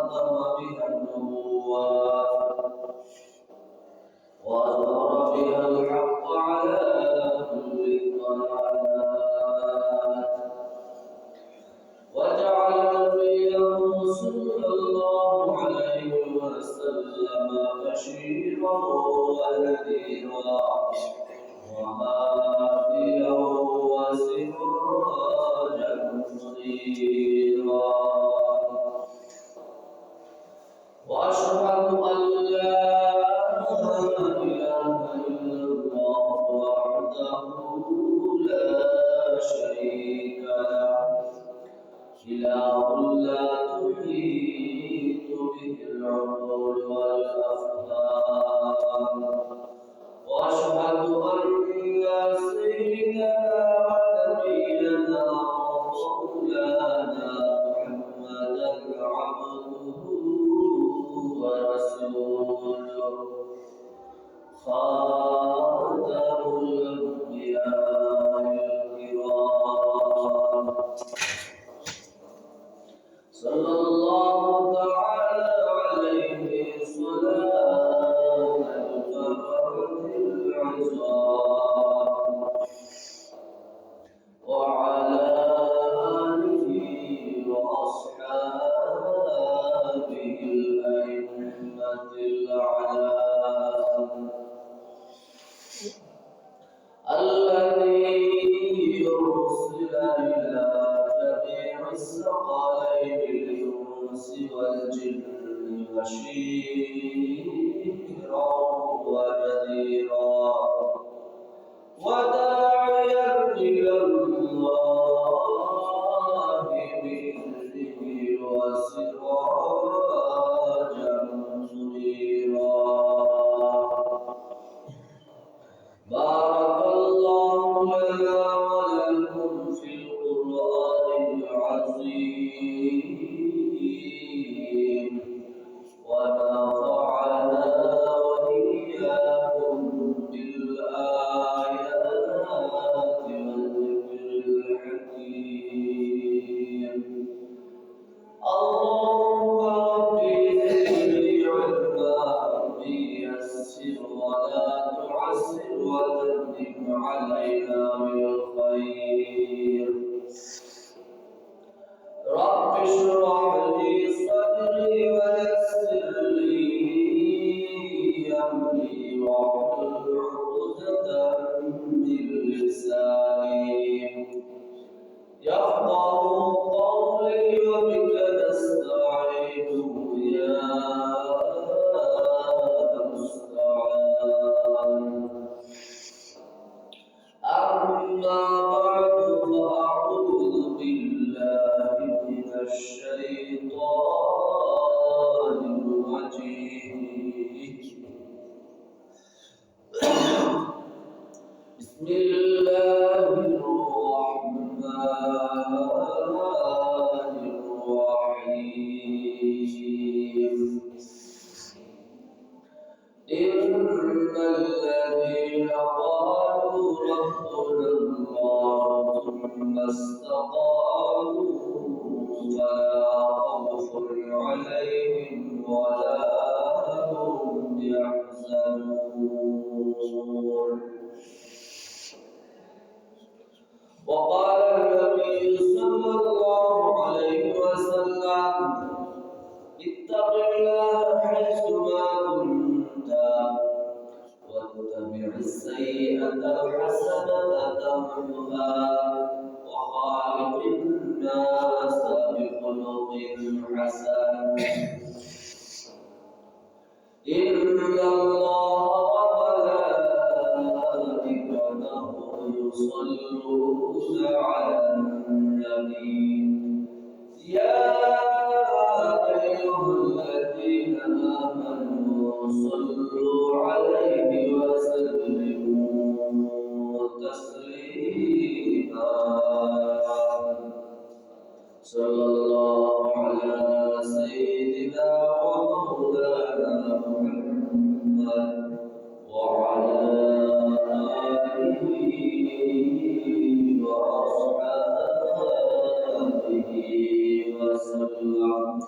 ختم بها النبوات وأظهر بها الحق على كل الضلالات وجعل نبيه صلى الله عليه وسلم بشيرا ونذيرا وهاديا وسراجا منيرا وأشهد أن لا إله إلا الله وحده لا شريك له إله لا تحيط به العقول والأفهام وأشهد أن سيدنا ونبينا ومولانا محمدا عبده ورسوله خاتم الأنبياء الكرام صلى الله تعالى عليه صلاة الفرد العظام وعلى آله وأصحابه الأئمة الأعلام الذي يرسل إلى جميع الثقلين الإنس والجن بشيرا ونذيرا وداعيا إلى الله بإذنه وسراجا منيرا بارك الله لنا ولكم في القرآن العظيم ونفعنا وإياكم بالآيات والذكر الحكيم اللهم ربي زدني علما ربي يسر ولا تعسر وتتم علينا بالخير رب اشرح لي صدري ويسر لي أمري واحلل عقدة من لساني يفقه قولي وبك نستعين يا مستعان أما بعد فأعوذ بالله من الشيطان الرجيم بسم الله الرحمن الرحيم إن الذين قالوا ربنا الله ثم استقاموا فلا خوف عليهم ولا هم يحزنون وقال النبي صلى الله عليه وسلم اتق الله حيثما كنت واتبع السيئة الحسنة تمحها وخالق الناس بخلق حسن إن الله وملائكته يصلون على النبي يا أيها الذين آمنوا صلوا عليه وسلموا تسليما صلى الله على سيدنا ومولانا محمد وعلى آله وأصحابه وسلم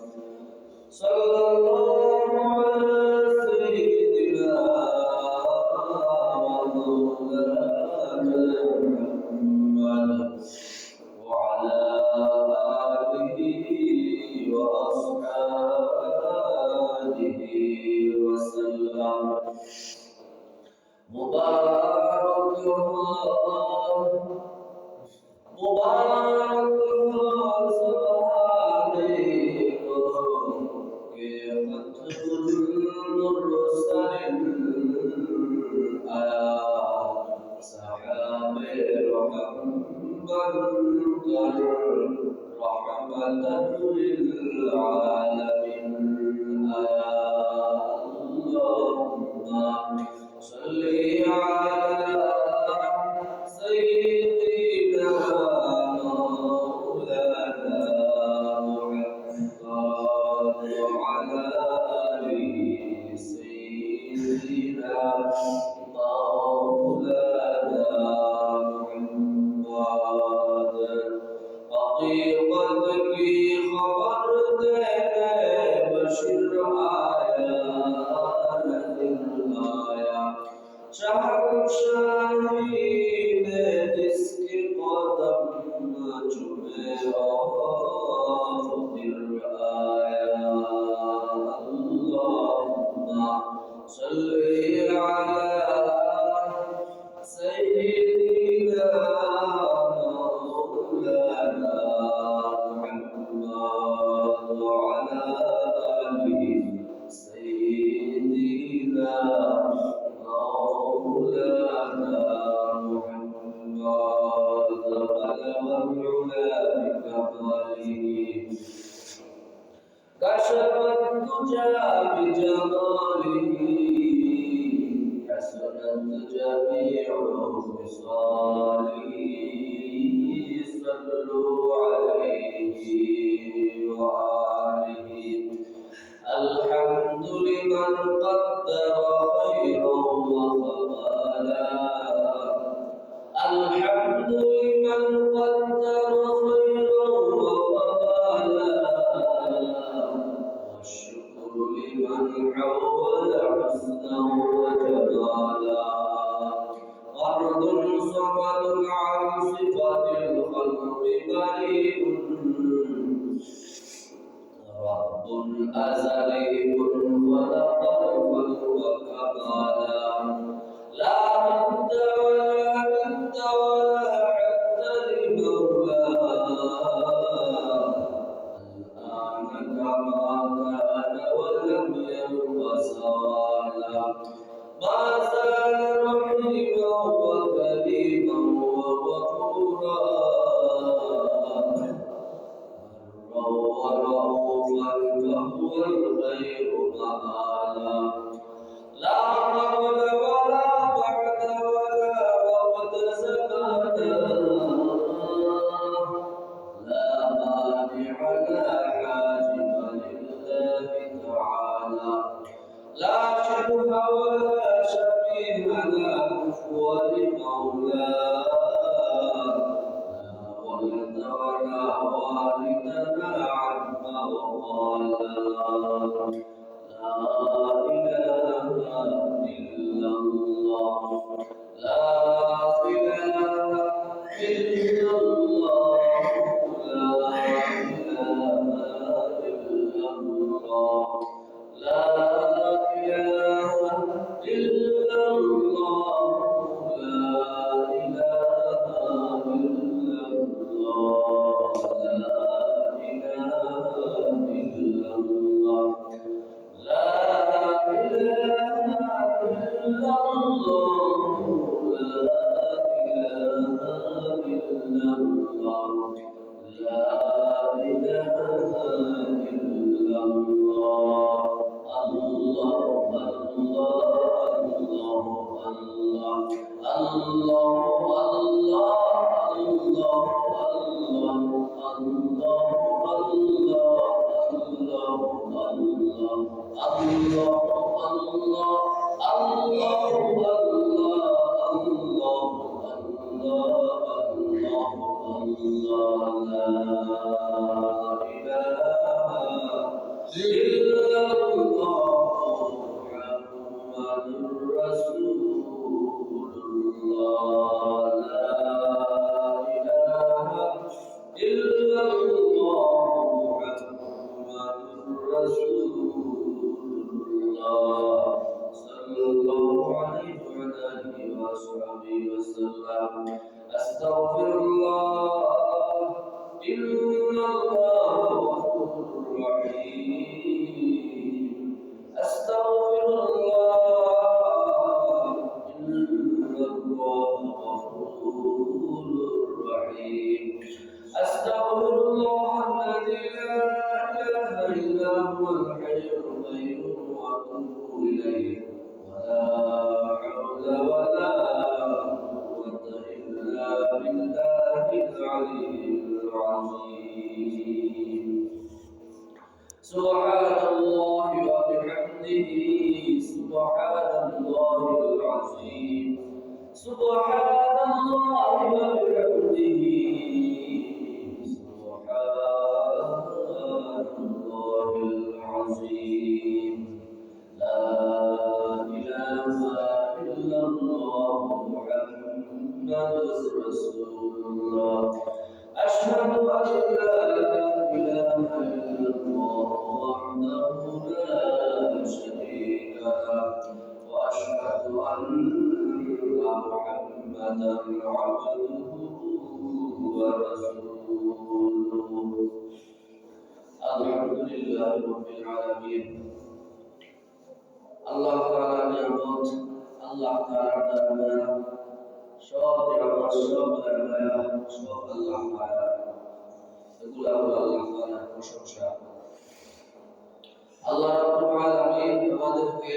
بندر رحمة للعالمين اللهم صل على سيدنا مولانا محمد وعلى آله سيدنا مولانا محمد حقیقت کی خبر دینے بشر آیا نذیر آیا شہنشاہی نے جس کے قدم چومے فقیر آیا اللہم صلی علی سیدنا مولانا محمد وعلى آله سيدنا مولانا محمد بلغ العلا بكماله كشف الدجى بجماله حسنت جميع خصاله صلوا عليه وآله الحمد لمن قدر خيرا وخبالا الحمد لمن قدر خيرا وخبالا والشكر لمن حول حسنا وجمالا فرد صمد عن صفات الخلق بريء رب أزلي خلق الخلق كمالا لا رد ولا رد ولا حد لمولاه الآن كما كان ولم يلق سوالا ما زال رحيما وكريما وغفورا ورؤوفا فهو الخير مآلا لا قبل ولا بعد ولا وقت زمانا لا مانع لا حاجب لله تعالى لا شبه ولا شبيه لا كفو لمولاه لا ولد ولا والد لا عم وقالا لا إله إلا الله لا إله إلا الله لا إله إلا الله لا إله إلا الله لا إله إلا الله لا إله إلا الله لا إله إلا الله لا إله إلا الله لا إله إلا الله الله الله الله أستغفر الله إن الله غفور رحيم أستغفر الله إن الله غفور أستغفر الله الذي لا إله إلا هو الحي القيوم وأتوب إليه ولا حول ولا قوة إلا بالله العلي العظيم سبحان الله وبحمده سبحان الله العظيم سبحان الله وبحمده سبحان الله العظيم لا إله إلا الله محمد رسول الله أشهد أن لا إله إلا الله وحده لا شريك له وأشهد أن محمدا عبده ورسوله الحمد لله رب العالمين الله تعالى نعمت الله تعالى درجة সব নিয়ামত সব দয়া সব আল্লাহ তাআলা এগুলো হলো আল্লাহ তাআলার প্রশংসা আল্লাহ রাব্বুল আলামিন আমাদেরকে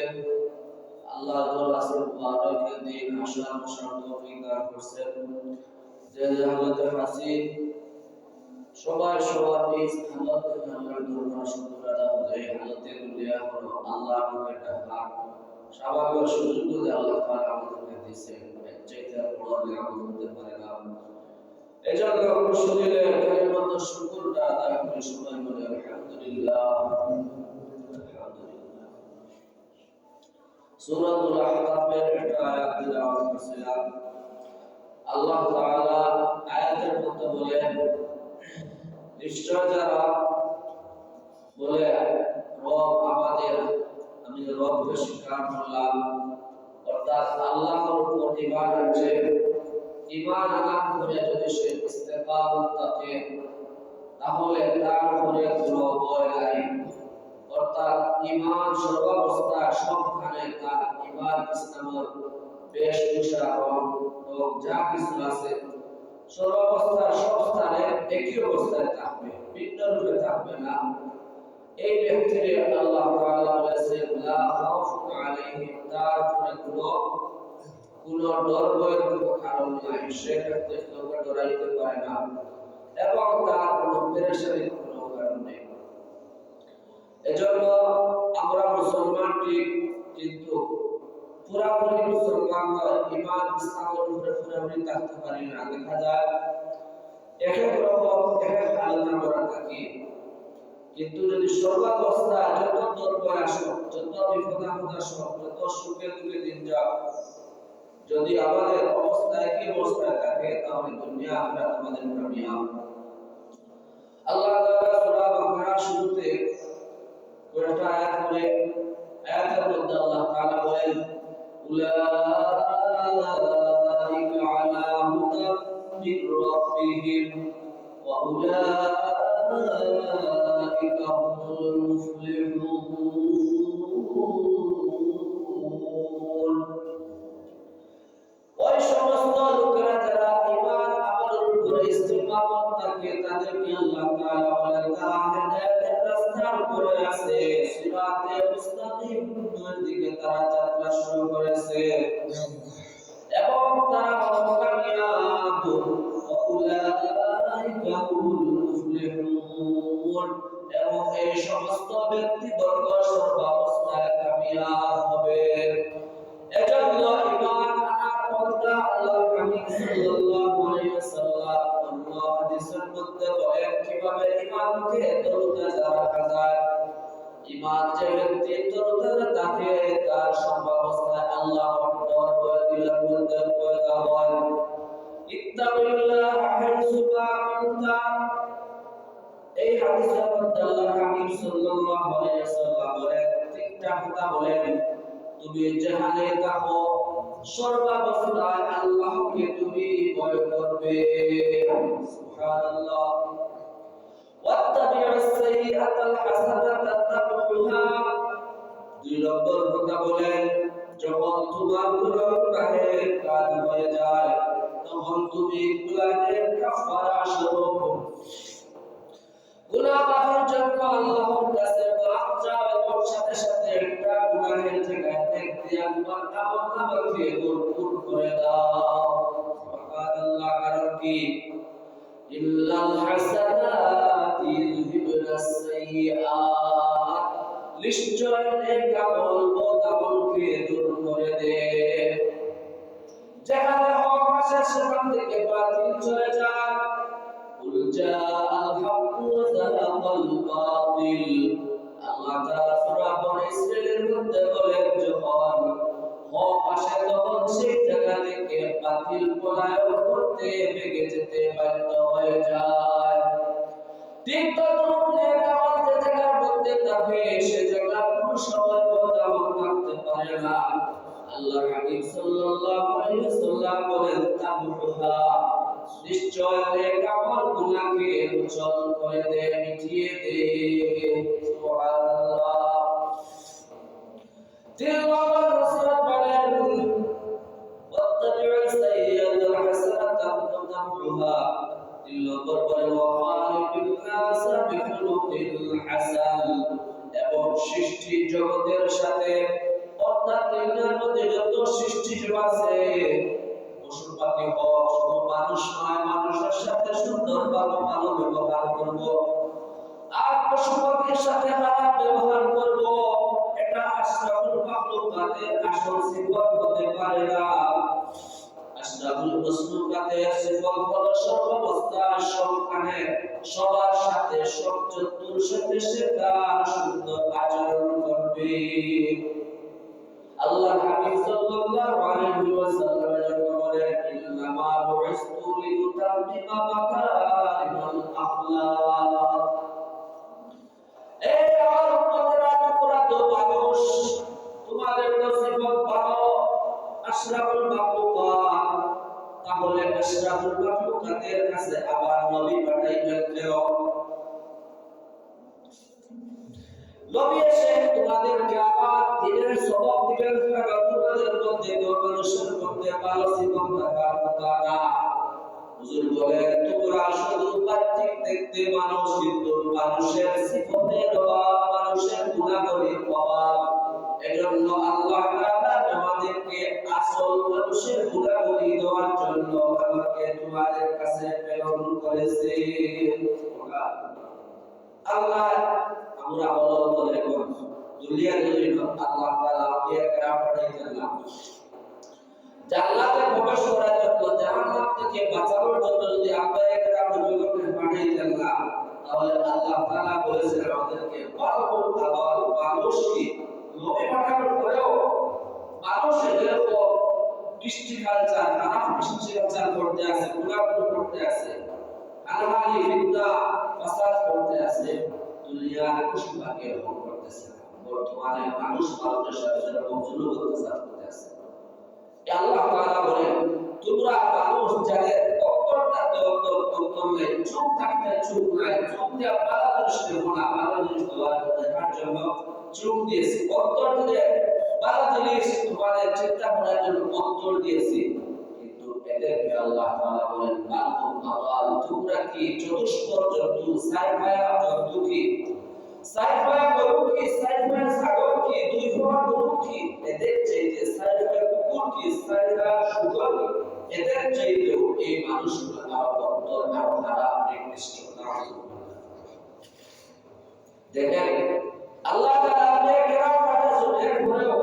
আল্লাহর দরবারে মুবারক দিন আশা বসার তৌফিক দান করেছেন যে হালতে হাসিন সবাই সবার নিজ হালত থেকে আমরা দরবার শুকর আদায় করে হালতে দুনিয়া হলো আল্লাহর একটা হক স্বাভাবিক সুযোগ যে আল্লাহ তাআলা আমাদেরকে দিয়েছেন চাইতে বড় নিয়ামত হতে পারে না এজন্য শরীরে কালিমাত শুকরটা আদায় করে সবাই বলে আলহামদুলিল্লাহ আলহামদুলিল্লাহ সূরাতুল আহকাফের একটা আয়াত তেলাওয়াত করেছিলাম আল্লাহ তাআলা আয়াতের মধ্যে বলেন নিশ্চয় যারা বলে রব আমাদের আমি রবকে স্বীকার করলাম অর্থাৎ আল্লাহর উপর ঈমান আনছে ঈমান আনার পরে যদি সে ইস্তেকামত থাকে তাহলে তার উপরে কোনো ভয় নাই অর্থাৎ ঈমান সর্বাবস্থা সবখানে তার ঈমান ইসলামের বেশভূষা এবং যা কিছু আছে সর্বাবস্থা সব স্থানে একই অবস্থায় থাকবে ভিন্ন রূপে থাকবে না এই ব্যক্তিরে আল্লাহ তাআলা বলেছেন লা খাউফুন আলাইহিম তার উপরে কোনো ডর ভয়ের কোনো কারণ নাই সে ক্ষেত্রে কাউকে ডরাইতে পারে না এবং তার কোনো পেরেশানির কোনো কারণ নেই এজন্য আমরা মুসলমান ঠিক কিন্তু পুরাপুরি মুসলমান নয় ঈমান ইসলামের উপরে পুরাপুরি থাকতে পারি না দেখা যায় এক এক রকম এক এক হালতে আমরা থাকি কিন্তু যদি সর্বাবস্থা যত দরবার আসো যত বিপদ আপদ আসো যত সুখে দুঃখে দিন যাও যদি আমাদের অবস্থা একই অবস্থায় থাকে তাহলে দুনিয়া আখিরাত আমাদের কামিয়াব আল্লাহ তাআলা সূরা বাকারা শুরুতে কয়েকটা আয়াত করে আয়াতের মধ্যে আল্লাহ তাআলা বলেন উলাইকা আলা হুদাম মির রাব্বিহিম ওয়া উলাইকা হুমুল মুফলিহুন ওই সমস্ত লোকেরা যারা ঈমান আমলের উপরে ইস্তিকামত থাকে তাদেরকে আল্লাহ তাআলা বলেন তারা হেদায়েতের রাস্তার উপরে আছে সিরাতে মুস্তাকিম দিকে তারা যাত্রা শুরু করেছে এবং তারা কামিয়াব উলাইকা হুমুল মুফলিহুন এবং এই সমস্ত ব্যক্তিবর্গ সর্বাবস্থায় কামিয়াব হবে এজন্য ঈমান আনার কথা আল্লাহর হাবিব সাল্লাল্লাহু আলাইহি ওয়াসাল্লাম আল্লাহ হাদিসের মধ্যে বলেন কিভাবে ঈমানকে তরতাজা রাখা যায় ঈমান যে ব্যক্তি তরতাজা থাকে তার সর্বাবস্থায় আল্লাহর ডর ভয় দিলের মধ্যে পয়দা হয় ইত্তাকিল্লাহ হাইসু মা কুনতা এই হাদিসের মধ্যে আল্লাহর হাবিব সাল্লাল্লাহু আলাইহি ওয়াসাল্লাম বলেন তিনটা কথা বলেন তুমি যেখানে থাকো সর্বাবস্থায় আল্লাহকে তুমি ভয় করবে সুবহানাল্লাহ ওয়াত্তাবি'আস সাইয়্যাতাল হাসানাতা তামহুহা দুই নম্বর কথা বলেন যখন তোমার গুনাহের কাজ হয়ে যায় তখন তুমি গুনাহের কাফারা স্বরূপ গুনাহ মাফের জন্য আল্লাহর কাছে মাফ চাও এবং সাথে সাথে একটা গুনাহের জায়গায় নেক দিয়া তোমার আমলনামাকে ভরপুর করে দাও। সুবহানাল্লাহ। কারণ কি? ইল্লাল হাসানাতি ইউযহিবুনাস সাইয়্যাত, নিশ্চয় নেক আমল বদ আমলকে দূর করে দেয়। যেখানে হক আসে সেখান থেকে বাতিল চলে যায়। কুল জাআল হাক্কু ওয়া যাহাকাল বাতিল। আল্লাহ তাআলা সূরা বনী ইসরাঈলের মধ্যে বলেন, যখন হক আসে তখন সেই জায়গা থেকে বাতিল পলায়ন করতে ভেগে যেতে বাধ্য হয়ে যায়। ঠিক তদ্রুপ নেক আমল যে জায়গার মধ্যে থাকে সে জায়গা কোনো সময় বদ আমল থাকতে পারে না। আল্লাহর হাবিব সাল্লাল্লাহু আলাইহি ওয়াসাল্লাম বলেন, তামহুহা, নিশ্চয় নেক আমল গুনাহকে মোচন করে দেয়, মিটিয়ে দেয়। সুবহানাল্লাহ। তিলাওয়াত রাসূল বলেন, ওয়াত্তাবি'আস সাইয়্যাতাল হাসানাতা তামহুহা। তিলাওয়াত বলেন, ওয়া খালিকিন নাস বিখুলুকিল হাসান, এবং সৃষ্টি জগতের সাথে, অর্থাৎ দুনিয়ার মধ্যে যত সৃষ্টি জীব আছে, পশু পাখি হোক, শুধু মানুষ নয়, মানুষের সাথে সুন্দরভাবে ভালো ব্যবহার করব, আর পশু পাখির সাথে খারাপ ব্যবহার করব, এটা আশরাফুল মাখলুকাতের আসল সিফত হতে পারে না। আশরাফুল মাখলুকাতের সিফত হলো সর্বাবস্থায়, সবখানে, সবার সাথে, সব জন্তুর সাথে সে তার সুন্দর আচরণ করবে। আল্লাহর হাবিব সাল্লাল্লাহু আলাইহি ওয়াসাল্লাম বলেন, ইন্নামা বুইসতু লিউতাম্মিমা মাকারিমাল আখলাক। এই আমার উম্মতেরা, তোমরা তো মানুষ, তোমাদের তো সিফত ভালো, আশরাফুল মাখলুকাত, তাহলে আশরাফুল মাখলুকাতের কাছে আবার নবী পাঠাইবেন কেন? নবী এসে তোমাদেরকে আবার দিনের সবক দিবেন, কারণ তোমাদের মধ্যে মানুষের মধ্যে ভালো সিফত থাকার কথা না। হুজুর বলেন, তোমরা শুধু বাহ্যিক দেখতে মানুষ, কিন্তু মানুষের সিফতের অভাব, মানুষের গুণাবলীর অভাব। এজন্য আল্লাহ তাআলা তোমাদেরকে আসল মানুষের গুণাবলী দেওয়ার জন্য আমাকে তোমাদের কাছে প্রেরণ করেছেন। আল্লাহ আমরা বলে দুনিয়ার জন্য আল্লাহ তাআলা আম্বিয়া কেরাম পাঠাইছেন না, জান্নাতে প্রবেশ করার জন্য, জাহান্নাম থেকে বাঁচানোর জন্য যদি আম্বিয়া কেরাম নবীগণকে পাঠাইছেন না, তাহলে আল্লাহ তাআলা বলেছেন আমাদেরকে, বালুল আবাল, মানুষ কি নবী পাঠানোর পরেও মানুষের যেরকম কৃষ্টি কালচার, খারাপ কৃষ্টি কালচার করতে আছে, গুনাহগুলো করতে আছে, আলহালি ফিতনা ফাসাদ করতে আছে, দুনিয়ার পশু পাখি এরকম করতেছে। বর্তমানে মানুষ মানুষের সাথে যেরকম জুলুম অত্যাচার করতে আছে। আল্লাহ তাআলা বলেন, তোমরা মানুষ যাদের অন্তর নেই, চোখ থাকতে চোখ নাই, চোখ দিয়ে ভালো জিনিস দেখো না, ভালো জিনিস দেখার জন্য চোখ দিয়েছি, অন্তর দিয়ে ভালো জিনিস তোমাদের চিন্তা করার জন্য অন্তর দিয়েছি, কিন্তু এদেরকে আল্লাহ তাআলা বলেন, বালুল আবাল, তোমরা কি চতুষ্পদ জন্তু, সাইফায়া জন্তু কি, সাইফায়া গরু কি, সাইফায়া ছাগল কি, দুই ফোঁটা গরু কি, এদের চাইতে সাইফায়া কুকুর কি, সাইফায়া শুকর কি, এদের চাইতেও এই মানুষগুলো আরো অন্তর আরো খারাপ, নিকৃষ্ট। দেখেন আল্লাহ তাআলা আপনাকে কেরাম পাঠাচ্ছেন, এরপরেও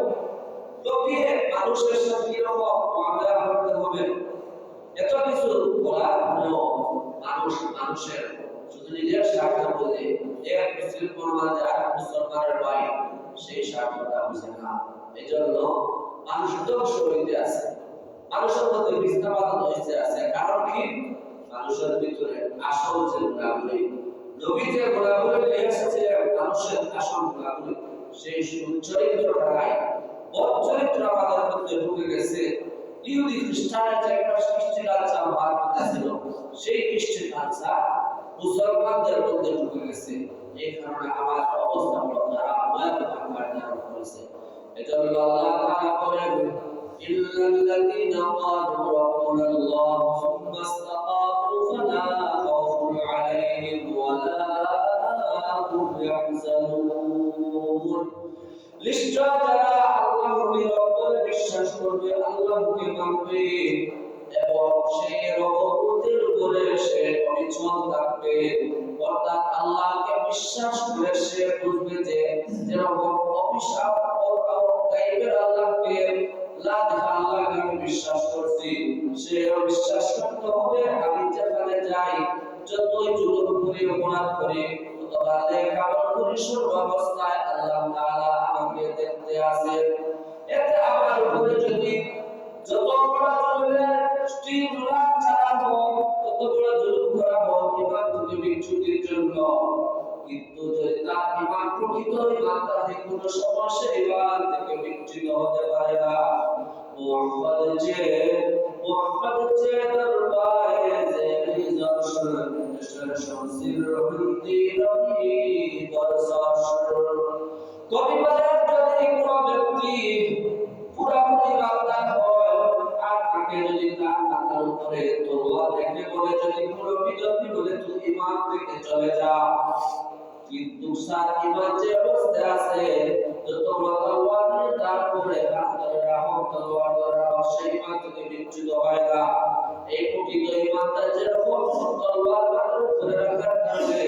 লোকে মানুষের সাথে কিরকম মুআমালা করতে হবে, এত কিছু বলার পরেও মানুষ মানুষের শুধু নিজের স্বার্থ বোঝে। এক মুসলিম পরিবারে আর মুসলমানের ভাই সেই স্বার্থটা বুঝে না, এজন্য মানুষ ধ্বংস হইতে আছে, মানুষের মধ্যে বিস্তারবাদ হইতে আছে। কারণ কি? মানুষের ভিতরে আসল যে গুণাবলী, নবী যে গুণাবলী নিয়ে এসেছিলেন, মানুষের আসল গুণাবলী, সেই চরিত্রটা নাই, বদ চরিত্র আমাদের মধ্যে ঢুকে গেছে। ইহুদি খ্রিস্টানের যে একটা কৃষ্টি কালচার ভারতে ছিল, সেই কৃষ্টি কালচার মুসলমানদের মধ্যে ঢুকে গেছে। এই কারণে আমার অবস্থা বড় খারাপ, ভয়াবহ আকার করেছে। এজন্য আল্লাহ তাআলা বলেন, ইল্লাল্লাযীনা ক্বালু রাব্বুনাল্লাহ সুম্মা ইসতাকামু ফালা খাউফুন আলাইহিম ওয়া লা يحزنون নিশ্চয় যারা আল্লাহকে রব্বুল বিশ্বাস করবে আল্লাহকে মানবে এবং সেই রব্বুতের উপরে সে অবিচল থাকবে অর্থাৎ আল্লাহকে বিশ্বাস করে সে বুঝবে যে যেরকম অভিশাপ ও গায়বের আল্লাহকে লা দেখা আল্লাহকে আমি বিশ্বাস করছি সে বিশ্বাস করতে হবে আমি যেখানে যাই যতই জুলুম করি অপরাধ করি অথবা লেখাপড়া করি সর্বাবস্থায় আল্লাহ তাআলা আমাকে দেখতে আছে এতে আমার উপরে যদি যত বড় জুলুমের স্টিম রাত চালাবো তত বড় জুলুম করা হোক ইমান থেকে বিচ্যুতির জন্য কিন্তু যদি তার ইমান প্রকৃত ইমান তাতে কোনো সমস্যা ইমান থেকে বিচ্যুত হতে পারে না মোহাম্মদ যে দরবারে যে নিদর্শন সিরহন্তি রবি দর্শন কবি বলেন যদি কোনো ব্যক্তি পুরাপুরি বান্দার হয় আর তাকে যদি তার মাথার উপরে তলোয়ার রেখে বলে যদি কোনো বিদর্ভী বলে তুই ইমান থেকে চলে যা কিন্তু সার ইমান যে অবস্থায় আছে যত তলোয়ার নিয়ে তার উপরে হাত ধরে রাখো তলোয়ার ধরে রাখো সেই ইমান থেকে বিচ্যুত হয় না এই প্রকৃত ইমানটা যেরকম তলোয়ার মাথার উপরে রাখার কারণে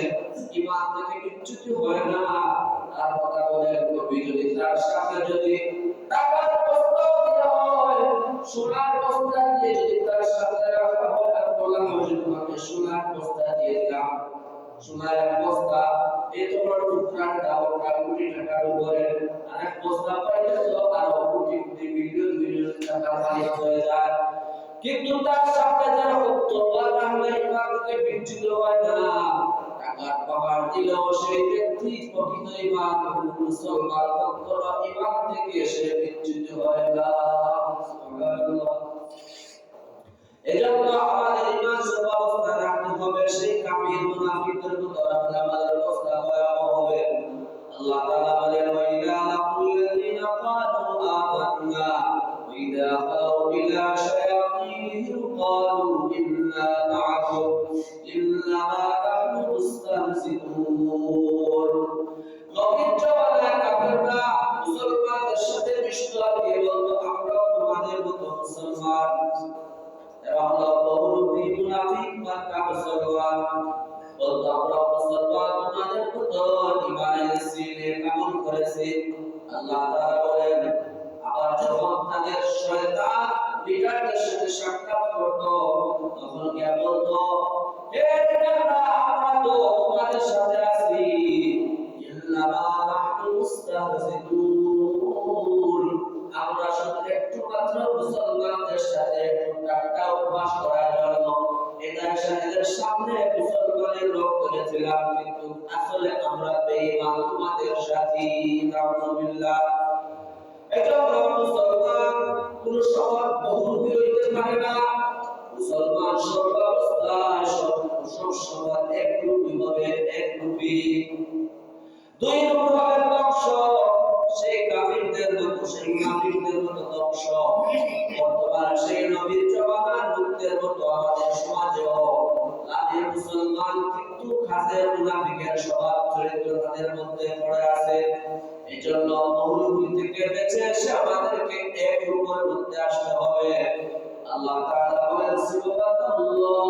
ইমান থেকে বিচ্যুত হয় না তার কথা বলে কবি যদি তার সাথে যদি টাকার বস্তা দেওয়া হয় সোনার বস্তা দিয়ে যদি তার সাথে রাখা হয় আর বলা হয় যে তোমাকে সোনার বস্তা দিয়ে দিলাম সোনার বস্তা এই তোমার টুকরার দাম কোটি টাকার উপরে আরেক বস্তা পাইলে তো আরো কোটি কোটি বিলিয়ন বিলিয়ন টাকা মালিক হয়ে যায় কিন্তু তার সাথে যারা তলোয়ার রাখলে ইমান থেকে বিচ্যুত হয় না টাকার পাহাড় দিলেও সেই ব্যক্তি প্রকৃত ইমান মুসলমান অন্তর ইমান থেকে সে বিচ্যুত হয় না সুবহানাল্লাহ এজন্য আমাদের ইমান অবস্থা রাখতে হবে সেই কাফির মুনাফিকদের মতো রাখলে আমাদের অবস্থা ভয়াবহ হবে আল্লাহ তাআলা বলেন ওয়াইদা লাকুল্লাযিনা ক্বালু আমান্না ওয়াইদা খালু ইলা শায়াতিনহিম ক্বালু ইন্না মা'াকুম ইন্নামা নাহনু মুস্তাহজিউন লোকের জবানে কাফিররা মুসলমানদের সাথে মিশত আর বলতো আমরা তোমাদের মতো মুসলমান Allah বহুরূপী মুনাফিক মাক্কা মুসলমান বলতো আমরা মুসলমান তোমাদের মতো ইমানের সিনে কামল করেছি আল্লাহ তাআলা বলেন আবার যখন তাদের শয়তান লিডারদের সাথে সাক্ষাৎ করতো তখন কে বলতো হে লিডাররা আমরা তো তোমাদের সাথে আছি ইল্লামা নাহনু মুস্তাহজিউন আমরা শুধু একটু মাত্র মুসলমানদের সাথে একটা উপবাস করার জন্য এদের সামনে মুসলমানের রোগ করেছিলাম কিন্তু আসলে আমরা বেঈমান তোমাদের সাথী নাউযুবিল্লাহ এজন্য মুসলমান কোন সময় বহুরূপী হইতে পারে না মুসলমান সর্বাবস্থায় সব সময় একরূপী হবে একরূপী দুই রূপ হবে ধ্বংস সেই কাফিরদের মতো সেই মুনাফিকদের মতো ধ্বংস বর্তমান সেই নবীর জমানার লোকদের মতো আমাদের সমাজেও লাভের মুসলমান কিন্তু খাসের মুনাফিকের স্বভাব চরিত্র তাদের মধ্যে পড়ে আছে এই জন্য বহুরূপী থেকে বেঁচে এসে আমাদেরকে এক রূপের মধ্যে আসতে হবে আল্লাহ তাআলা বলেন সুবহানাল্লাহ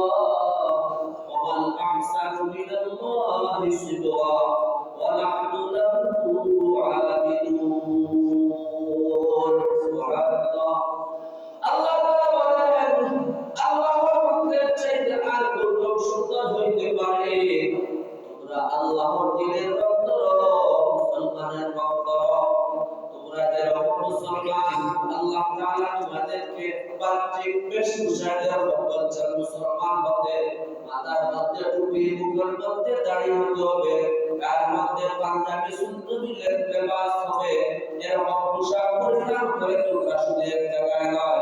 ওয়া মান আহসানু মিনাল্লাহি সিদরা ওয়া নাহনু লাহু আবিদুন সুবহানাল্লাহ আল্লাহ তাআলা বলেন আল্লাহর মধ্যে চাইতে আর কোন সুন্দর হইতে পারে তোমরা আল্লাহর দ্বীনের রক্ত মুসলমানের রক্ত তোমরা যেরকম মুসলমান আল্লাহ তাআলা তোমাদেরকে বাহ্যিক বেশভূষায় বলছেন মুসলমান হতে মাথার মধ্যে টুপি মুখের মধ্যে দাড়ি হতে হবে গায়ের মধ্যে পাঞ্জাবি সুন্দর লেবাস হবে এরকম পোশাক পরিধান করে তোমরা শুধু এক জায়গায় নয়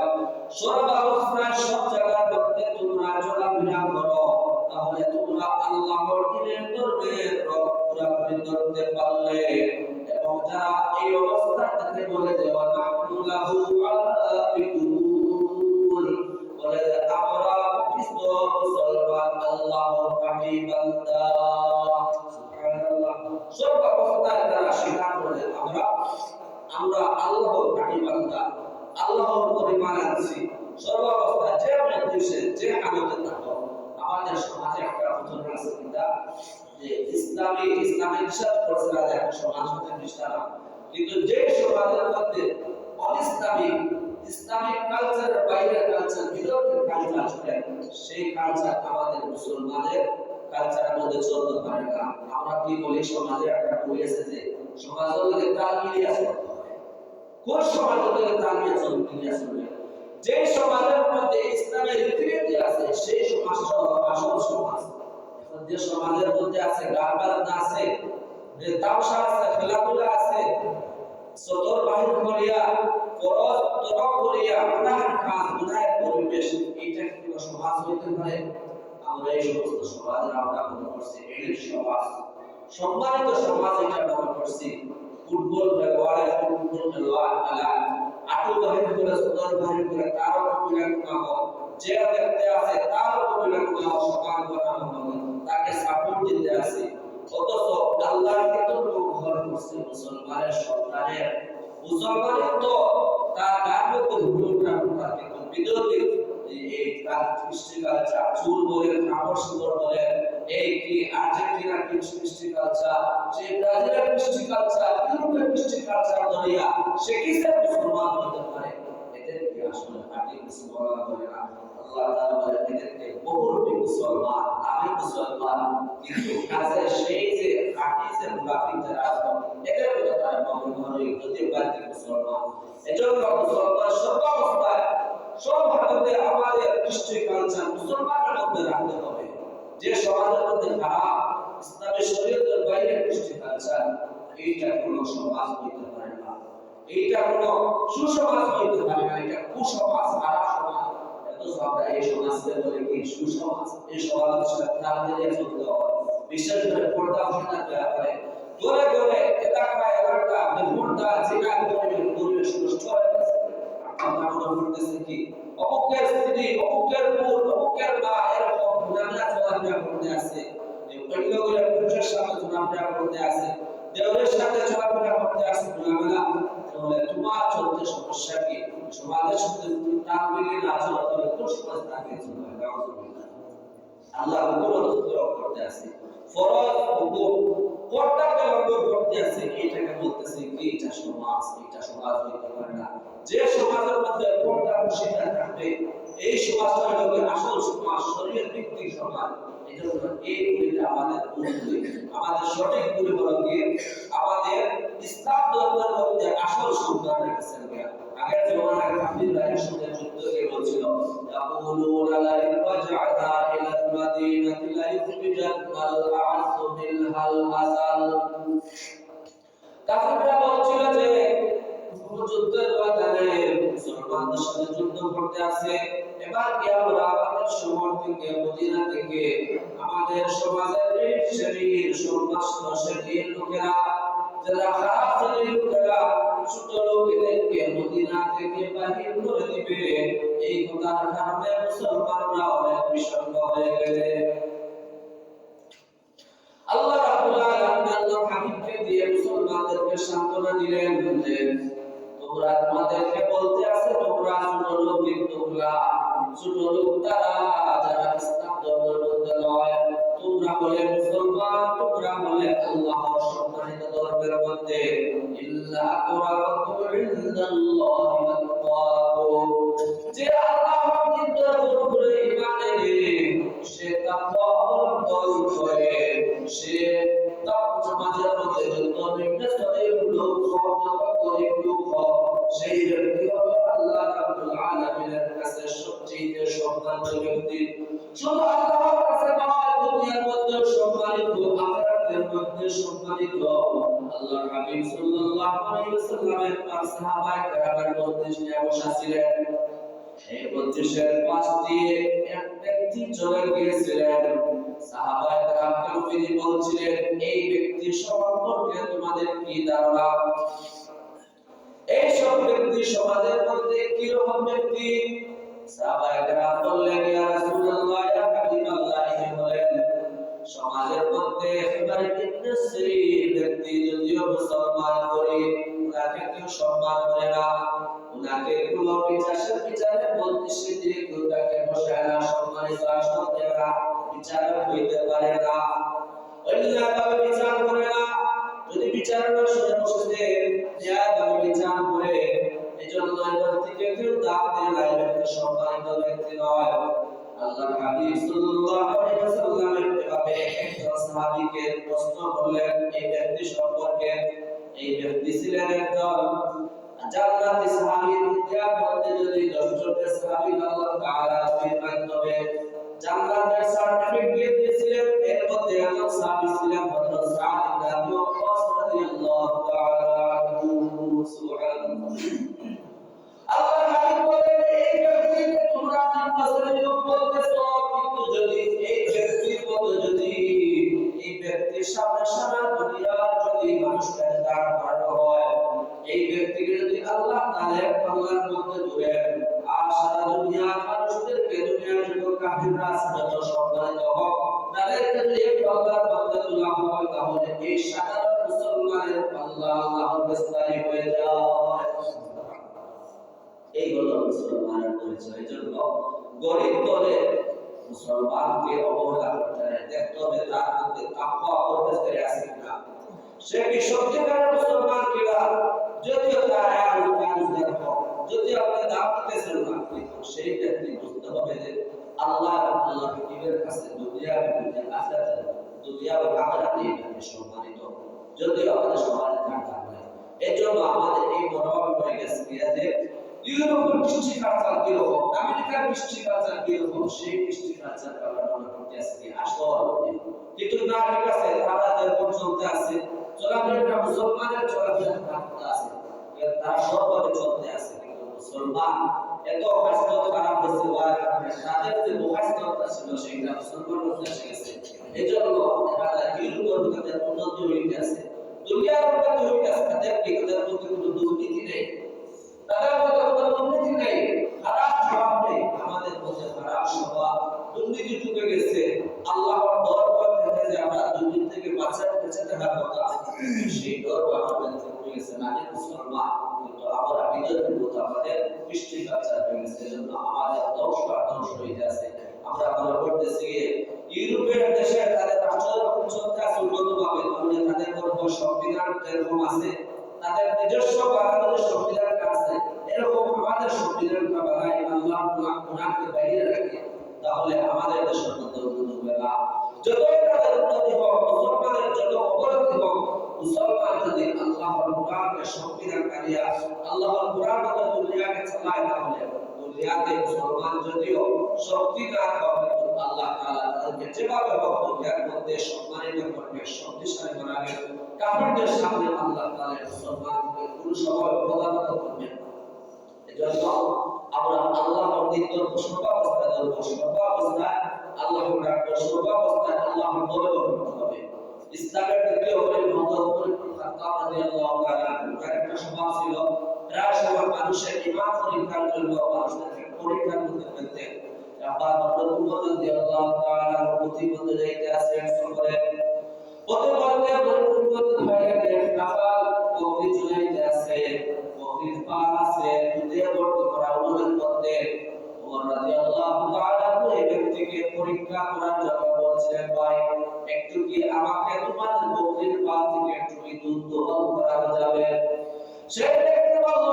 সর্বাবস্থায় সব জায়গার মধ্যে তোমরা চলাফেরা করো তাহলে তোমরা আল্লাহর দ্বীনের ধর্মের পুরোপুরি ধরতে পারলে এবং যারা এই অবস্থা থেকে বলে যে নাহনু লাহু আবিদুন বলে যে আমরা খ্রিস্ট মুসলমান আল্লাহর পাটি বান্দা সুবহানাল্লাহ আমরা আল্লাহর খাঁটি বান্দা, আল্লাহর পরিমাণ আছি সর্বাবস্থায় যে মধ্যে যে হালতে থাকো। আমাদের সমাজে একটা ঘটনা আছে কিনা যে ইসলামিক বিশ্বাস করছে না যে সমাজ হতে নিষ্ঠারা, কিন্তু যে সমাজের মধ্যে ইসলামিক কালচারের বাইরের কালচার, বিরোধী কালচার চলে, সেই কালচার আমাদের মুসলমানের কালচারের মধ্যে চলতে পারে না। আমরা কি বলি, সমাজে একটা বলেছে যে সমাজের মধ্যে তাল মিলিয়ে চলতে হয়। কোন সমাজের মধ্যে তাল মিলিয়ে চলবে? যে সমাজের মধ্যে ইসলামের রীতিনীতি আছে সেই সমাজ আসল সমাজ। এখন যে সমাজের মধ্যে আছে গান বাজনা আছে, যে তামসা আছে, খেলাধুলা আছে, সদর বাহির করিয়া ফরজ তরক করিয়া গুনাহের কাজ, গুনাহের পরিবেশ, এইটা কি সমাজ হইতে পারে? আমরা এই সমস্ত সমাজের আমরা মনে করছি এই সমাজ, সম্মানিত সমাজ এটা মনে করছি। ফুটবল খেলোয়াড় ফুটবল খেলোয়াড় খেলা, আটু বাহির করে সদর বাহির করে তারও কবিরা গুনাহ, যে দেখতে আছে তারও কবিরা গুনাহ, সমান বানানো তাকে সাপোর্ট দিতে আছে। অথচ আল্লাহর ভিতর ঘর করছে মুসলমানের সন্তানের, মুসলমানের তো তার গার্ভে হুড়োটা কিন্তু বিরোধী এই কৃষ্টি কালচার, চুল বলেন, কাপড় সুন্দর বলেন, এই কি আর্জেন্টিনার কৃষ্টি কালচার, সেই ব্রাজিলের কৃষ্টি কালচার, ইউরোপের কৃষ্টি কালচার ধরিয়া সে কিসের মুসলমান হতে পারে? এদের কি আসলে খাঁটি মুসলমান বলে না? আল্লাহ তাআলা বলেন এদেরকে বহুরূপী মুসলমান, আমি মুসলমান, কিন্তু কাজে সেই যে খাঁটি যে মুনাফিক যারা আছে এদের মধ্যে তারা মনে যদি বাড়তি মুসলমান। এজন্য মুসলমান সর্বাবস্থায় সব ভারতে আমাদের কৃষ্টি কালচার মুসলমানের মধ্যে রাখতে হবে। যে সমাজের মধ্যে খারাপ ইসলামী শরীয়তের বাইরে কৃষ্টি কালচার, এইটা কোনো সমাজ হইতে পারে না, এইটা কোনো সুসমাজ হইতে পারে না, এটা কুসমাজ, খারাপ সমাজ। এত আমরা এই সমাজকে বলে কি সুসমাজ? এই সমাজের সাথে তাল মিলিয়ে চলতে হবে। বিশেষ করে পর্দা প্রথার ব্যাপারে ঘরে ঘরে এলাকা বেপর্দা জিনা পরিবেশ নষ্ট হয়ে গেছে। আমরা মনে করতেছি কি অমুকের স্ত্রী, অমুকের বোন, অমুকের মা এরকম গুনাহগার চলাফেরা করতে আছে, পরিবারে পুরুষের সাথে চলাফেরা করতে আছে, দেওরের সাথে চলাফেরা করতে আছে গুনাহগার, তাহলে তোমার চলতে সমস্যা কি? সমাজের সাথে তুমি তাল মিলিয়ে না চলো তাহলে কোন সমাজ থাকে? আল্লাহ হুকুম করতে আছে, ফরজ হুকুম পর্দাকে লঙ্ঘন করতে আছে, এটাকে বলতেছে কি এটা সমাজ হইতে পারে না। যে সমাজের মধ্যে পর্দা মুশরিকরা থাকবে এই সমাজটা হলো আসল সমাজ, শরীয়ত ভিত্তিক সমাজ। এজন্য এই গুলিটা আমাদের আমাদের সঠিক গুলি হলো কি আমাদের ইসলাম ধর্মের মধ্যে আসল সন্তান রেখেছেন। আগের জমানায় কাফিররা একসঙ্গে যুদ্ধ করে বলছিল ইয়াকুলুনা লা রাজআনা ইলা মাদিনাতি লা ইখরিজান্নাল আ'যু মিনহাল আযাল। কাফিররা বলছিল যে যুদ্ধের ময়দানে মুসলমানদের সাথে যুদ্ধ করতে আছে, এবার কি আমরা আমাদের শহর থেকে মদিনা থেকে আমাদের সমাজের শ্রেণীর সমস্ত শ্রেণীর লোকেরা যারা খারাপ শ্রেণীর লোকেরা ছোট লোকেদেরকে মদিনা থেকে বাহির করে দিবে, এই কথার কারণে মুসলমানরা অনেক বিষণ্ণ হয়ে গেছে। আল্লাহ রাব্বুল আলামিন আল্লাহর হাবিবকে দিয়ে মুসলমানদেরকে সান্ত্বনা দিলেন যে তোমরা তোমাদেরকে বলতে আছে তোমরা ছোট লোক তারা যারা ইসলাম ধর্মের মধ্যে নয়, তোমরা বলে মুসলমান, তোমরা বলে আল্লাহর সম্মানিত ধর্মের মধ্যে, ইল্লা কুরাবাতুম ইনদাল্লাহি ওয়াত-তাকুন, যে আল্লাহর দিনের উপরে ঈমান এনে সে তাকওয়া অবলম্বন করে, সে তাকওয়া সমাজের মধ্যে যত নির্দেশনা লোক গরিব লোক সেই ব্যক্তি হলো আল্লাহ রাব্বুল আলামিনের কাছে সবচেয়ে সম্মানিত ব্যক্তি। শুধু আল্লাহর কাছে নয়, দুনিয়ার মধ্যে সম্মানিত, আখিরাতের মধ্যে সম্মানিত। আল্লাহর হাবিব সাল্লাল্লাহু আলাইহি ওয়াসাল্লামের পাঁচ সাহাবায়ে কেরামের মধ্যে বসা ছিলেন। এই মজলিসের পাশ দিয়ে এক ব্যক্তি চলে গিয়েছিলেন। সাহাবায়ে কেরামকে তিনি বলছিলেন এই ব্যক্তি সম্পর্কে তোমাদের কি ধারণা? এই সব ব্যক্তি সমাজের মধ্যে কি রকম ব্যক্তি? সাহাবায়ে কেরাম বললেন ইয়া রাসূলুল্লাহ, ইয়া হাবিবাল্লাহ, ইনি বলেন সমাজের মধ্যে একেবারে নিম্ন শ্রেণীর ব্যক্তি, যদিও মুসলমান গরিব, সন্তানরা বিচারক হইতে পারে না, অন্যায়ভাবে বিচার করে না। যদি বিচারক শুনে বসে ন্যায়ভাবে বিচার করে, এজন্য ব্যক্তিকে কেউ দাম দেয় না, ব্যক্তি সম্মানিত ব্যক্তি নয়। আল্লাহর হাবিব সাল্লাল্লাহু আলাইহি ওয়াসাল্লাম এভাবে একজন সাহাবীকে প্রশ্ন করলেন এই ব্যক্তি সম্পর্কে। এই ব্যক্তি ছিলেন একজন জান্নাতি সাহাবী। দুনিয়ার মধ্যে যদি 10 জনের সাহাবী আল্লাহ তাআলা এর মাধ্যমে জান্নাতের সার্টিফিকেট দিয়েছিলেন, এর মধ্যে একজন সাহাবী ছিলেন হযরত সাদ ইবনে আবি ওয়াক্কাস রাদিয়াল্লাহু তাআলা আনহু। সুবহানাল্লাহ। আল্লাহর হাবিব বলেন এই ব্যক্তিকে তোমরা জান্নাতের লোক বলতেছো, কিন্তু যদি এই ব্যক্তির মতো যদি এই ব্যক্তির সামনে সারা দুনিয়ার যদি মানুষকে দাঁড় করানো হয়, এই ব্যক্তিকে যদি আল্লাহ তাআলা পাল্লার মধ্যে ধরেন আর সারা দুনিয়ার মানুষদেরকে, দুনিয়ার যত কাফিররা আছে যত সম্মানিত হোক, তাদেরকে যদি এক পাল্লার মধ্যে তোলা হয়, তাহলে এই সাধারণ মুসলমানের পাল্লা আল্লাহর কাছে হয়ে যায়। এই হলো মুসলমানের পরিচয়। এজন্য গরিব দলে মুসলমানকে অবহেলা করতে হয়, দেখতে হবে তার মধ্যে তাকওয়া পরহেজগারি আছে কিনা, সে কি সত্যিকারের মুসলমান কিনা। যদিও তার আয়াত হোক, যদি আপনি দাম দিতেছেন না, কিন্তু সেই ব্যক্তি বুঝতে হবে যে আল্লাহ হাবিবের কাছে দুনিয়া এবং আখিরাতে, দুনিয়া এবং আখিরাতে ব্যক্তি সম্মানিত, যদিও আমাদের সমাজে তার দাম নাই। এজন্য আমাদের এই মনোভাব হয়ে গেছে যে ইউরোপের কৃষ্টি কালচার কিরকম, আমেরিকার কৃষ্টি কালচার কিরকম, সেই কৃষ্টি কালচার আমরা মনে করতে আসছি আসল। কিন্তু না, ঠিক আছে, তারা যেরকম চলতে আছে, চলাফেরা মুসলমানের চলাফেরা আছে, তারা সবভাবে চলতে আছে। কিন্তু মুসলমান এত অবস্থা খারাপ হয়েছে, তাদের যে অবস্থাটা ছিল সেটা মুসলমান মধ্যে এসে গেছে। এই জন্য দেখা যায় ইউরোপের তাদের উন্নতি হইতে আছে, দুনিয়ার উন্নতি হইতে আছে, তাদের মধ্যে কোনো দুর্নীতি নেই, তাদের মধ্যে কোনো দুর্নীতি নেই, খারাপ স্বভাব নেই। আমাদের মধ্যে খারাপ স্বভাব, দুর্নীতি ঢুকে গেছে। আল্লাহর দরবার থেকে যে আমরা দুর্নীতি থেকে বেঁচে থাকার কথা, সেই দরবার আমাদের থেকে গেছে না। মুসলমান কিন্তু আমরা বিদ্যুতের মতো আমাদের কৃষ্টি কালচার হয়ে গেছে। এজন্য আমাদের ধ্বংস হয়ে যাচ্ছে। আমরা মনে করতেছি ইউরোপের দেশে তাদের রাষ্ট্র চলতে আছে উন্নতভাবে, তাহলে তাদের কোনো সংবিধান যেরকম আছে, তাদের নিজস্ব বাংলাদেশ সংবিধান আছে, এরকম আমাদের সংবিধানটা বানাই আল্লাহ কোরআনকে বাইরে রাখে, তাহলে আমাদের দেশের মধ্যে উন্নতি হবে না। যতই তাদের উন্নতি হোক, মুসলমানের যত অবনতি হোক, মুসলমান যদি আল্লাহর কোরআনকে সংবিধান কারিয়া আল্লাহর কোরআন মতো দুনিয়াকে চালায়, তাহলে দুনিয়াতে মুসলমান যদিও শক্তি না হবে, আল্লাহ তাআলা তাদেরকে যেভাবে হোক দুনিয়ার মধ্যে সম্মানিত করবে, শক্তিশালী বানাবে। কাফিরদের সামনে আল্লাহ তাআলা মুসলমানকে পুরুষভাবে প্রদানত করবেন। এজন্য আমরা আল্লাহর দ্বিতীয় সর্বাবস্থায় ধরবো, সর্বাবস্থায় আল্লাহর ডাকবো, সর্বাবস্থায় আল্লাহর দরবার করতে হবে। ইসলামের দ্বিতীয় খলিফা ওমর ইবনে খাত্তাব রাদিয়াল্লাহু তাআলা একটা স্বভাব ছিল, প্রায় সময় মানুষের ঈমান পরীক্ষার জন্য মানুষকে পরীক্ষার মধ্যে ফেলতেন। আবার হযরত ওমর রাদিয়াল্লাহু তাআলা প্রতিবন্ধ যাইতে আসেন সফরে, প্রতিবন্ধে পরিপূর্ণ হয়ে গেলেন, আবার বকরি চলাইতে আছে, বকরির পাল আছে, দুধে ভর্তি করা উটের মধ্যে। ওমর রাদিয়াল্লাহু তাআলা ওই ব্যক্তিকে পরীক্ষা করার জন্য বলছিলেন, ভাই একটু কি আমাকে তোমার বকরির পাল থেকে একটু দুধ দোহন করা যাবে? সে ব্যক্তি বলল,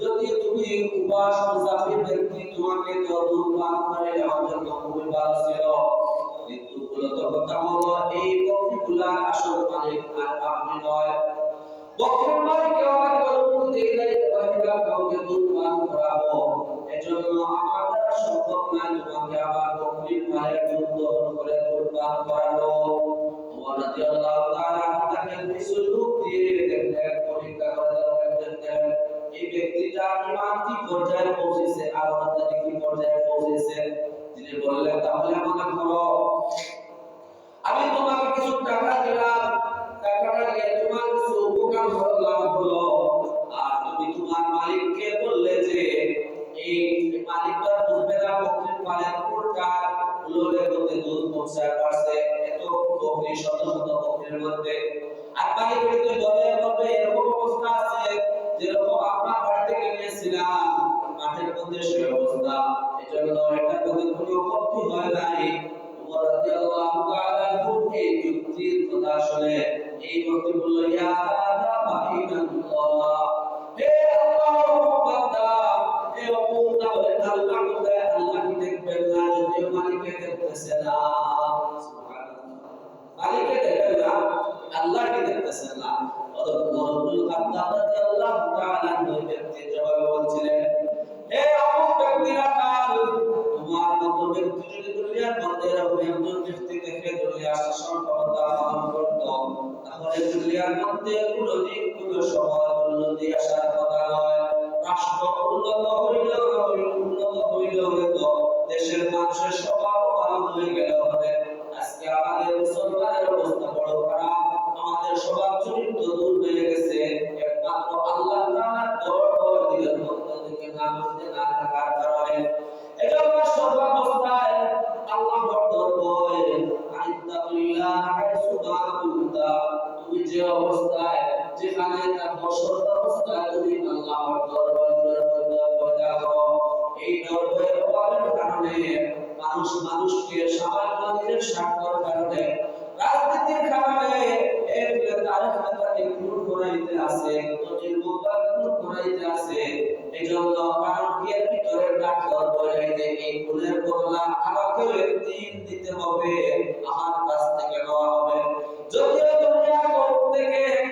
যদি তুমি উপাস মুসাফির ব্যক্তি, তোমাকে তো দুধ পান করে আমার জন্য খুবই ভালো ছিল, কিন্তু মূলত কথা হলো এই বকরিগুলার আসল মালিক আর আপনি নয়। বকরির মালিক আমাকে অনুমতি দেয় বাহিরা কাউকে দুধ পান করাবো, এজন্য আমার দ্বারা সম্ভব নয় তোমাকে আবার বকরির পালের দুধ দহন করে দুধ পান করাবো। ওমর রাদিয়াল্লাহু তাআলা তাকে কিছু লোক দিয়ে দেখলেন, পরীক্ষা করে দেখলেন এই ব্যক্তিটা ঈমান কি পর্যায়ে পৌঁছেছে, আর আমাদের কি পর্যায়ে পৌঁছেছে। তিনি বললেন, তাহলে মনে করো আমি তোমাকে কিছু টাকা দিলাম, টাকাটা দিয়ে তোমার কিছু উপকার করলাম হলো, আর তুমি তোমার মালিককে বললে যে এই মালিকটা বুঝবে না বকরির পালের কোনটা লোলে মধ্যে দুধ পৌঁছায় পারছে, এত বকরি শত শত বকরির মধ্যে, আর মালিক কিন্তু বলে বলবে এরকম অবস্থা আছে যেরকম আপনার বাড়ি থেকে নিয়েছিলাম মাঠের মধ্যে সেই অবস্থা। এজন্য এটা যদি কোনো আপত্তি হয় নাই ওমর রাদিয়াল্লাহু তাআলা এই যুক্তির কথা শুনে এই ব্যক্তি বলল ইয়া হাদা মাইনাল্লাহ, হে আল্লাহর বান্দা, হে বান্দা বলে আল্লাহ কোথায়? আল্লাহ কি দেখবেন না? যদিও মালিককে দেখতেছে না। মালিককে দেখেন না, আল্লাহ কি দেখতেছেন না। ওমর ইবনে খাত্তাব রাদিয়াল্লাহু তাআলা ওই ব্যক্তির জবাবে বলছিলেন, হে আবু বকর কাল, তোমার মতো ব্যক্তি যদি দুনিয়ার মধ্যে এরকম একজন ব্যক্তি দেখে দুনিয়ার শাসন ক্ষমতা পালন করত, তাহলে দুনিয়ার মধ্যে কোনদিন কোনো সময় উন্নতি আসার কথা নয়। রাষ্ট্র উন্নত হইলেও হয়তো দেশের মানুষের স্বভাব ভালো হয়ে গেল হবে। আজকে আমাদের মুসলমানের অবস্থা বড় খারাপ, আমাদের স্বভাব চরিত্র দূর হয়ে গেছে একমাত্র আল্লাহ তাআলার দরবার দিলের মধ্য থেকে না থাকার কারণে। এজন্য সর্বাবস্থায় আল্লাহর দরবারে আইত্তাকুল্লাহ হাইসু মা কুনতা, তুমি যে অবস্থায় যেখানে থাকো সর্বাবস্থায় তুমি আল্লাহর দরবারের মধ্যে থাকো। এই দরবারের অভাবের কারণে মানুষকে সামান্য নিজের স্বার্থের কারণে, রাজনীতির কারণে তারিখ নেতাকে খুন করাইতে আছে, নির্মমভাবে খুন করাইতে আছে। এই জন্য কারণ কি এর ভিতরে ডাক্তার বলে যে এই খুনের বদলা আমাকে দিন দিতে হবে, আমার কাছ থেকে নেওয়া হবে। যদিও দুনিয়া কোর্ট থেকে এক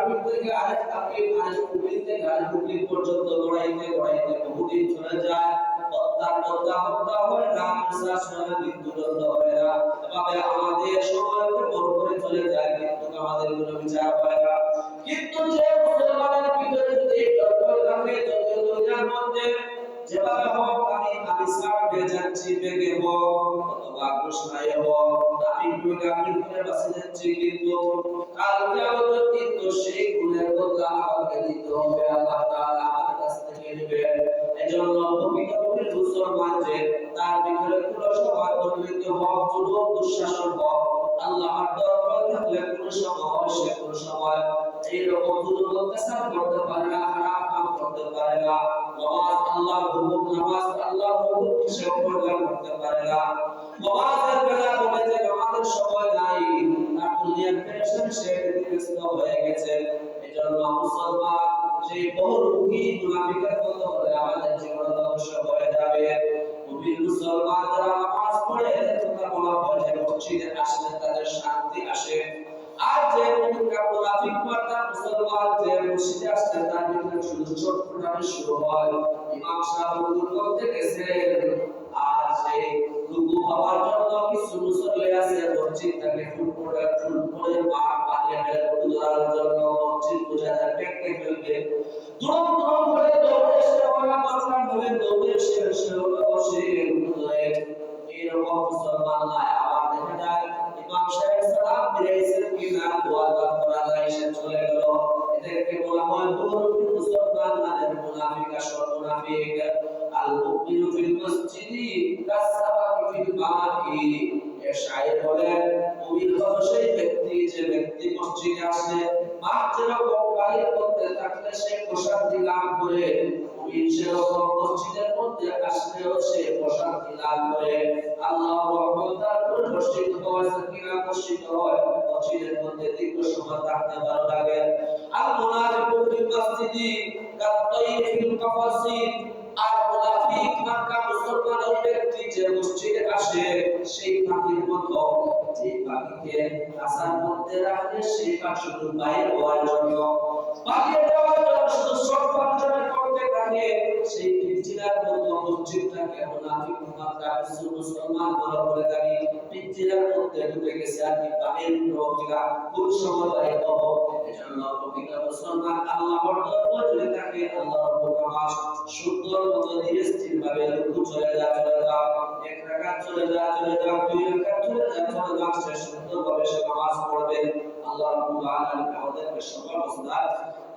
আপিল থেকে আরেক আপিল, আরেক উকিল থেকে আরেক উকিল পর্যন্ত গড়াইতে বহুদিন চলে যায়। হত্যা হয় না, মৃত্যুদণ্ড হয় না, এভাবে আমাদের সময়কে ভোর করে চলে যায়, কিন্তু আমাদের কোনো বিচার হয় না। কিন্তু যে মুসলমানের ভিতরে যদি এই দরকার থাকে, যদিও দুনিয়ার মধ্যে যেভাবে হোক আমি সার পেয়ে যাচ্ছি, বেগে হোক অথবা কৃষ্ণায় হোক, আমি করে বাঁচে যাচ্ছি, কিন্তু কাল কিয়ামতের দিন তো সেই গুণের বদলা আমাকে দিতে হবে, আল্লাহ তাআলা আমার কাছ থেকে নেবেন। এজন্য প্রকৃত মুসলমান যে তার ভিতরে কোনো সময় দুর্নীতি হোক, জুলুম দুঃশাসন হোক, আল্লাহর দরবারে থাকলে কোনো সময় এইরকম জুলুম অত্যাচার করতে পারে না, খারাপ কাম করতে পারে না। নামাজ আল্লাহর হুকুম সে পর্দা করতে পারে না। নামাজের বেলা বলে যে আমাদের সময় নাই, তার দুনিয়ার পেরেশান সে ব্যস্ত হয়ে গেছে। এজন্য মুসলমান সেই বহুমুখী মুনাফিকের মতো হলে আমাদের জীবন ধ্বংস হয়ে যাবে। মুমিন মুসলমান যারা নামাজ পড়ে তারা বলা হয় যে মসজিদে আসলে তাদের শান্তি আসে। আর যে মুনাফিক মার্কা মুসলমান যে মসজিদে আসলে তার ভিতরে শুধু চটপটানি শুরু হয়। ইমাম সাহেব হুজুর বলতে গেছেন, আর সেই রুকু হওয়ার জন্য কিছু মুসল্লি আছে মসজিদটাকে ফুটবলের পানিয়ে ফেলে ধরার জন্য মসজিদ পূজাটা পেটে ফেলবে, দূর করে দৌড়ে এসে ওরা মাথার ধরে দৌড়ে এসে বসে এইরকম মুসলমান নাই। আবার দেখা যায় ইমাম সাহেব সালাম দিয়েছেন কিনা দোয়া করা যায়, সে চলে গেল। এদেরকে বলা হয় বহুরূপী মুসলমান, মানে মুনাফিক। আসল মুনাফিক আল মুমিনু ফিল মসজিদি কাসসাবাকি ফিল মা'i। এর শায়ের বলেন মুমিন হলো সেই ব্যক্তি যে ব্যক্তি মসজিদে আসে মাঠ যেরকম পানির মধ্যে থাকলে সে প্রশান্তি লাভ করে, মুমিন সেরকম মসজিদের মধ্যে আসলেও সে প্রশান্তি লাভ করে। আল্লাহর রহমতার পরিবেষ্টিত হয়, সাকিনা বর্ষিত হয়, মসজিদের মধ্যে দীর্ঘ সময় থাকতে ভালো লাগে। আল মুনাফিকু ফিল মসজিদি কাত্তাইর ফিল কাফাসি। আর মুনাফিক মার্কা মুসলমান ওই ব্যক্তি যে মসজিদে আসে সেই পাখির মতো, যে পাখিকে কাঁচার মধ্যে রাখলে সেই পাখি শুধু বাইরে হওয়ার জন্য, বাইরে যাওয়ার জন্য শুধু সর্বাঞ্চলে করতে থাকে, সেই পিঞ্জিরার মতো মসজিদটাকে মুনাফিক মার্কা মুসলমান বলা বলে থাকি। পিঞ্জিরার মধ্যে ঢুকে গেছে আর কি বাইরে রোগীরা কোন সময় বাইরে হবো। এজন্য প্রকৃত মুসলমান আল্লাহর দরবারে যদি থাকে, আল্লাহর হুকুম সুন্দর মতো ধীরে স্থির ভাবে রুকু চলে যা এক রাকাত চলে যা দুই রাকাত চলে যা সে সুন্দর ভাবে সে নামাজ পড়বে। আল্লাহ রাব্বুল আলামিন আমাদেরকে সকল অবস্থা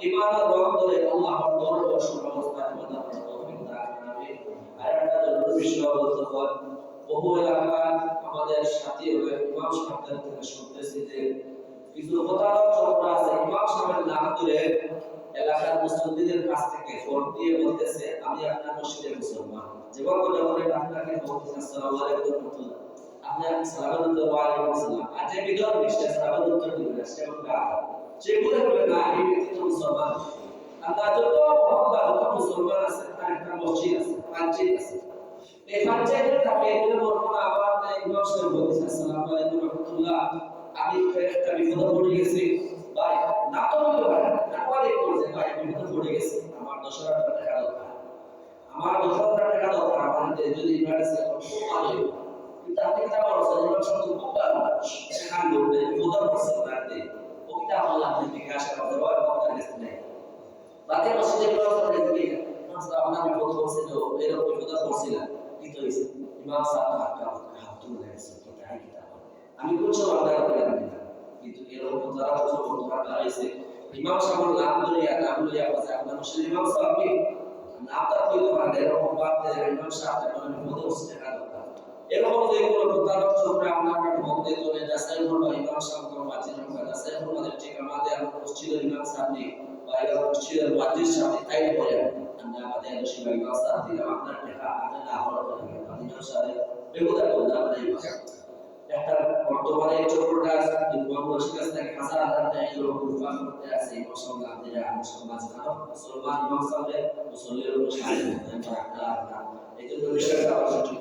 ঈমানের রং ধরে আল্লাহর দরবারে সকল অবস্থা ইবাদত করতে তৌফিক দান করুন। আর একটা জরুরি বিষয় বলতে হয়, বহু এলাকায় আমাদের সাথী ইমাম সাহেবদের থেকে শুনতেছি যে কিছু প্রতারক চক্র আছে ইমাম সাহেবের নাম করে এলাকার মুসল্লিদের কাছ থেকে ভোট দিয়ে বলতেছে আমি আপনার মসজিদের মুসলমান। যেমন করে বলেন আপনাকে বলতেছে আসসালামু আলাইকুম রাহমাতুল্লাহ, আপনি সালামের উত্তর ওয়া আলাইকুম আসসালাম। আর যে বিদর নিশ্চয় সালামের উত্তর দিবেন না, সেটা বলবে সে বলে বলে না এই ব্যক্তি তো মুসলমান। আমরা যত মহল্লা যত মুসলমান আছে তার একটা মসজিদ আছে, মসজিদ আছে। এই মসজিদে থাকে এগুলো বলবো না আবার ইমাম সাহেব বলতেছে আসসালামু আলাইকুম রাহমাতুল্লাহ, আমি একটা বিপদে পড়ে গেছি ভাই, না তো বলতে পারে না বলে বলছে ভাই বিপদে পড়ে গেছি, আমার 10,000 টাকা দরকার, আমার 10,000 টাকা দরকার, আমার যদি ইমার্জেন্সি খুব ভালো। কিন্তু আপনি কি বলছেন ইমাম সাহেব খুব ভালো সেখান লোকে বিপদে পড়ছে রাতে ওইটা আল্লাহ আপনি জিজ্ঞাসা করতে হয় কথা গেছে না বাকি মসজিদে ক্লাস করে দিই ইমাম সাহেব আপনার বিপদ পড়ছে তো এরকম বিপদে পড়ছিল কি তো হইছে ইমাম সাহেব হাত তুলে গেছে তো তাই কি আমি কোন আপনারা বলেন না কিন্তু এরকম যারা যখন তারা এসে ইমাম সাহেবের নাম লইয়া বসে আপনার মুসলিম ইমাম সাহেব কি নামটা কইতে পারে এরকম বাদ দেয় ইমাম সাহেব এখন বিপদে পড়ছে টাকা দরকার এরকম যে কোনো প্রতারক চক্রে আমরা মধ্যে চলে যাচাই করবো ইমাম সাহেব কোন মাঝির আমরা যাচাই করবো ঠিক আমাদের মসজিদের ইমাম সাহেব নেই বা মসজিদের মাঝির সাথে তাই করে আমরা আমাদের শিবা ইমাম সাহেব দিলাম আপনার টাকা আপনি না হওয়ার কথা ইমাম সাহেব বেগুদা বলতে আমরা একটা বর্তমানে চক্রটা আছে কিন্তু বাংলাদেশের কাছে থেকে হাজার হাজার টাকা এগুলো কুরবান করতে আছে এই মুসলমান আপনারা মুসলমান জানো মুসলমান ইমাম সাহেব মুসল্লির উপর সাহায্য করতে পারে এই জন্য বিষয়টা অবশ্যই